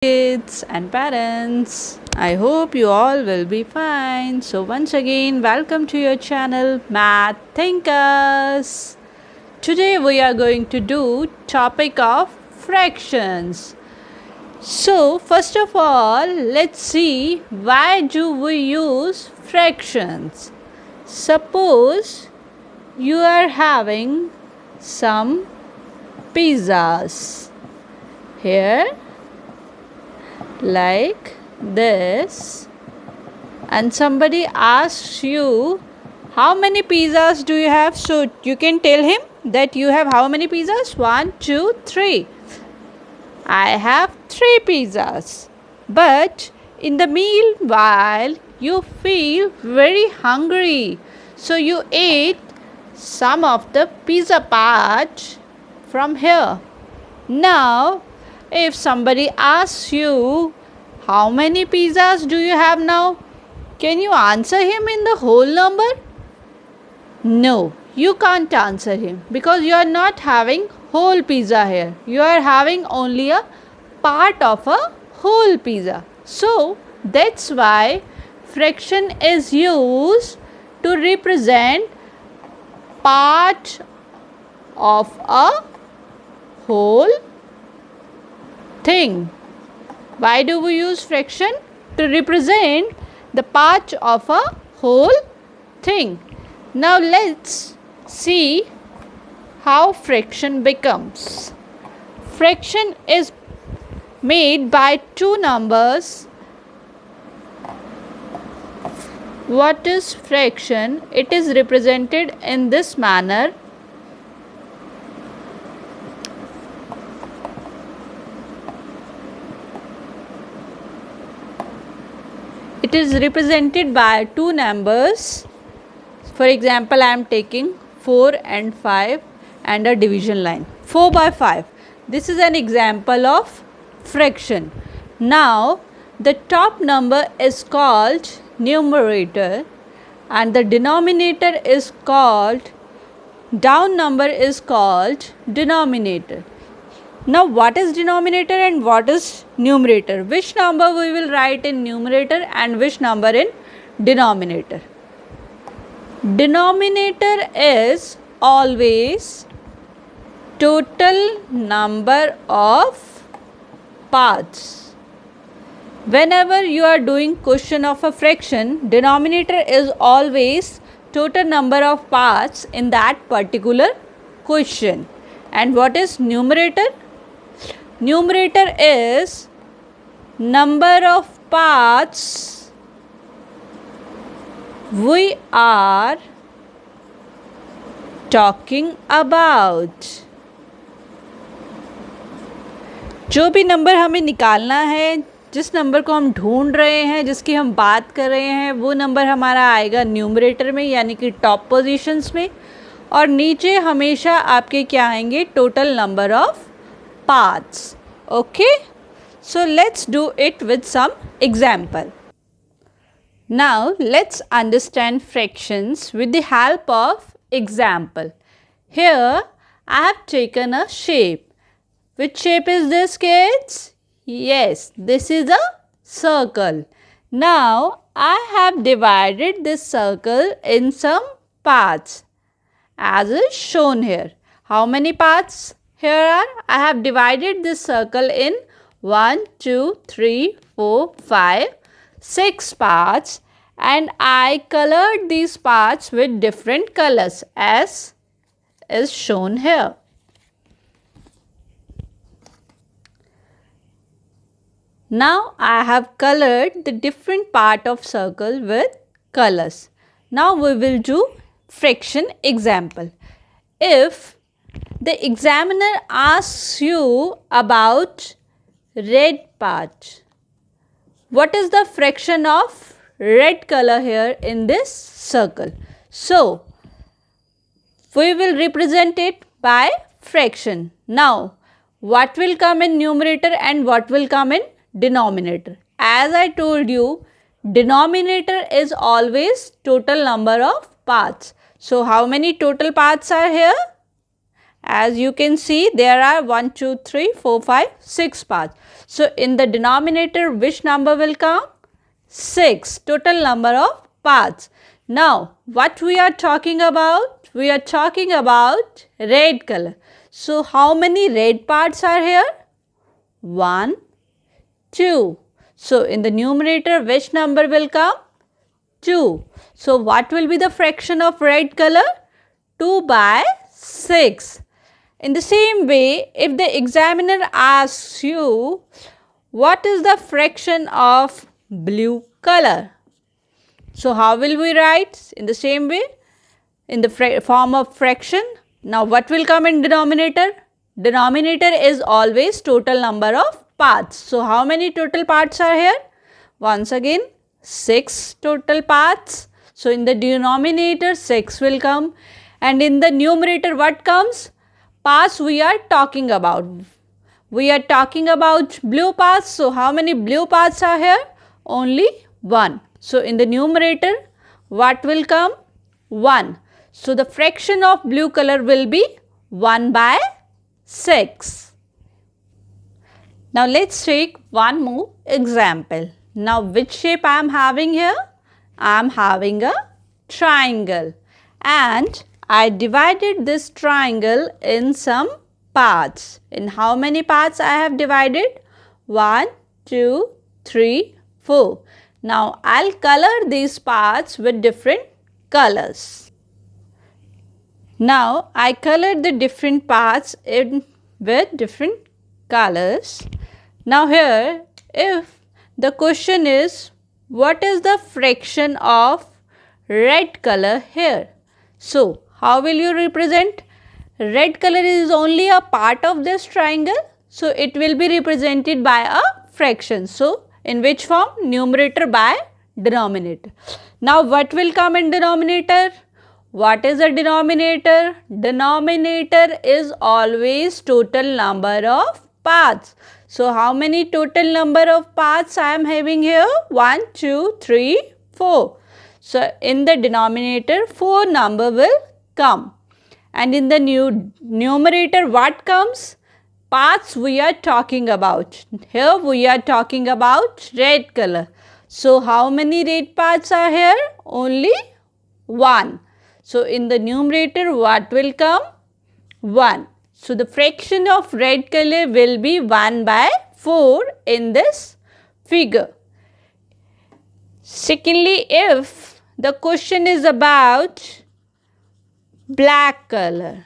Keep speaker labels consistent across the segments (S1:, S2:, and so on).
S1: kids and parents. I hope you all will be fine. So once again, welcome to your channel Math Thinkers. Today we are going to do topic of fractions. So first of all, let's see why do we use fractions. Suppose you are having some pizzas here like this, and somebody asks you how many pizzas do you have, so you can tell him that you have how many pizzas. 1 2 3. I have 3 pizzas. But in the meanwhile you feel very hungry, so you ate some of the pizza part from here. Now if somebody asks you how many pizzas do you have now, can you answer him in the whole number? No, you can't answer him because you are not having whole pizza here. You are having only a part of a whole pizza. So that's why fraction is used to represent part of a whole thing. Why do we use fraction? To represent the part of a whole thing. Now let's see how fraction becomes. Fraction is made by two numbers. What is fraction? It is represented in this manner. It is represented by two numbers. For example, I am taking 4 and 5 and a division line. 4 by 5. This is an example of fraction. Now, the top number is called numerator and the denominator is called, down number is called denominator. Now what is denominator and what is numerator? Which number we will write in numerator and which number in denominator? Denominator is always total number of parts. Whenever you are doing question of a fraction, denominator is always total number of parts in that particular question. And what is numerator? Numerator is number of parts we are talking about. जो भी number हमें निकालना है, जिस number को हम ढूंढ रहे हैं, जिसकी हम बात कर रहे हैं, वो नंबर हमारा आएगा न्यूमरेटर में यानी कि टॉप पोजीशंस में, और नीचे हमेशा आपके क्या आएंगे? Total number of parts. Okay, so let's do it with some example. Now let's understand fractions with the help of example. Here I have taken a shape. Which shape is this, kids? Yes, this is a circle. Now I have divided this circle in some parts as is shown here. How many parts here are? I have divided this circle in 1, 2, 3, 4, 5, 6 parts, and I colored these parts with different colors as is shown here. Now I have colored the different part of circle with colors. Now we will do fraction example. If the examiner asks you about red part, what is the fraction of red color here in this circle? So we will represent it by fraction. Now what will come in numerator and what will come in denominator? As I told you, denominator is always total number of parts. So how many total parts are here? As you can see, there are 1, 2, 3, 4, 5, 6 parts. So in the denominator, which number will come? 6, total number of parts. Now, what we are talking about? We are talking about red color. So how many red parts are here? 1, 2. So in the numerator, which number will come? 2. So what will be the fraction of red color? 2 by 6. In the same way, if the examiner asks you, what is the fraction of blue color? So how will we write? In the same way, in the form of fraction. Now what will come in denominator? Denominator is always total number of parts. So how many total parts are here? Once again, 6 total parts. So in the denominator, 6 will come. And in the numerator, what comes? Parts we are talking about. We are talking about blue parts. So how many blue parts are here? Only 1. So in the numerator, what will come? 1. So the fraction of blue color will be 1 by 6. Now let's take one more example. Now which shape I am having here? I am having a triangle, and I divided this triangle in some parts. In how many parts I have divided? 1, 2, 3, 4. Now I'll color these parts with different colors. Now I colored the different parts with different colors. Now here, if the question is, what is the fraction of red color here? So how will you represent? Red color is only a part of this triangle, so it will be represented by a fraction. So in which form? Numerator by denominator. Now what will come in denominator? What is a denominator? Denominator is always total number of parts. So how many total number of parts I am having here? 1, 2, 3, 4. So in the denominator, 4 number will come. And in the numerator, what comes? Parts we are talking about. Here we are talking about red color. So how many red parts are here? Only 1. So in the numerator, what will come? 1. So the fraction of red color will be 1 by 4 in this figure. Secondly, if the question is about black color.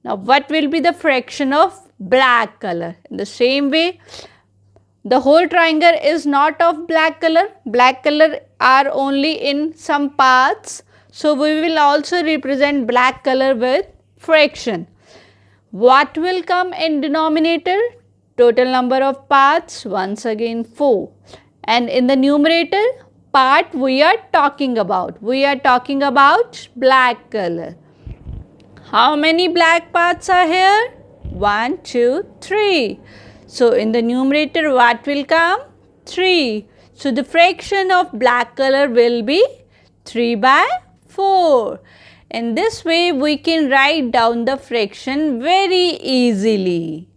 S1: Now what will be the fraction of black color? In the same way, the whole triangle is not of black color. Black color are only in some parts. So we will also represent black color with fraction. What will come in denominator? Total number of parts, once again 4. And in the numerator, part we are talking about. We are talking about black color. How many black parts are here? 1, 2, 3. So in the numerator, what will come? 3. So the fraction of black color will be 3 by 4. In this way, we can write down the fraction very easily.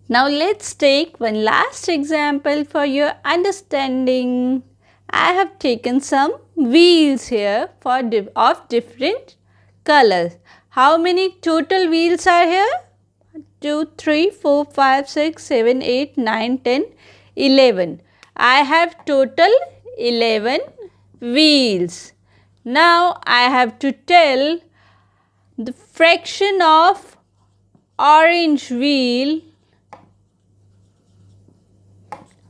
S1: Now let's take one last example for your understanding. I have taken some wheels here of different colors. How many total wheels are here? 1, 2, 3, 4, 5, 6, 7, 8, 9, 10, 11. I have total 11 wheels. Now I have to tell the fraction of orange wheel.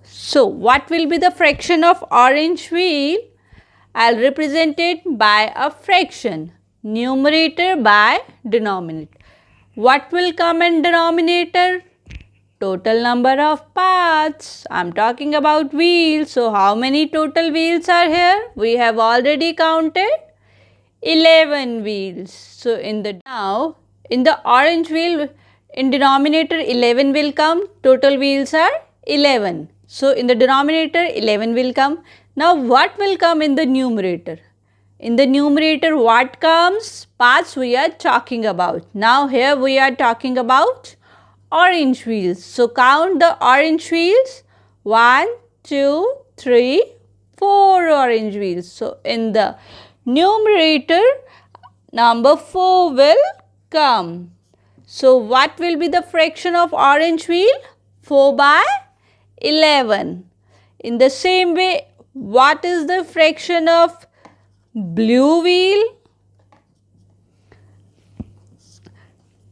S1: So what will be the fraction of orange wheel? I'll represent it by a fraction. Numerator by denominator. What will come in denominator? Total number of parts. I'm talking about wheels. So how many total wheels are here? We have already counted 11 wheels. So in the orange wheel, in denominator 11 will come. Total wheels are 11. So in the denominator 11 will come. Now what will come in the numerator? In the numerator, what comes? Parts we are talking about. Now here we are talking about orange wheels. So count the orange wheels. 1, 2, 3, 4 orange wheels. So in the numerator, number 4 will come. So what will be the fraction of orange wheel? 4 by 11. In the same way, what is the fraction of blue wheel?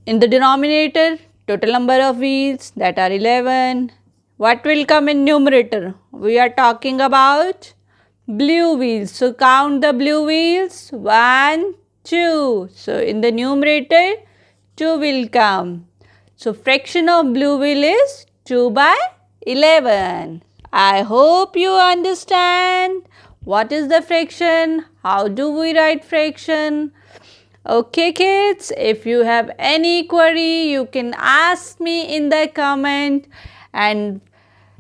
S1: In the denominator, total number of wheels, that are 11. What will come in numerator? We are talking about blue wheels. So count the blue wheels. 1, 2. So in the numerator, 2 will come. So fraction of blue wheel is 2 by 11. I hope you understand what is the fraction, how do we write fraction. Okay kids, if you have any query, you can ask me in the comment. And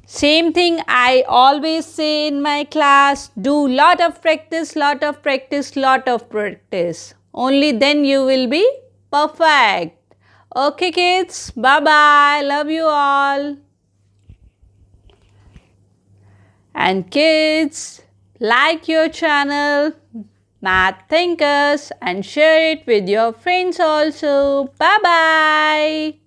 S1: same thing I always say in my class, do lot of practice, lot of practice, lot of practice. Only then you will be perfect. Okay kids, bye-bye. Love you all. And kids, like your channel, Math Thinkers, and share it with your friends also. Bye-bye.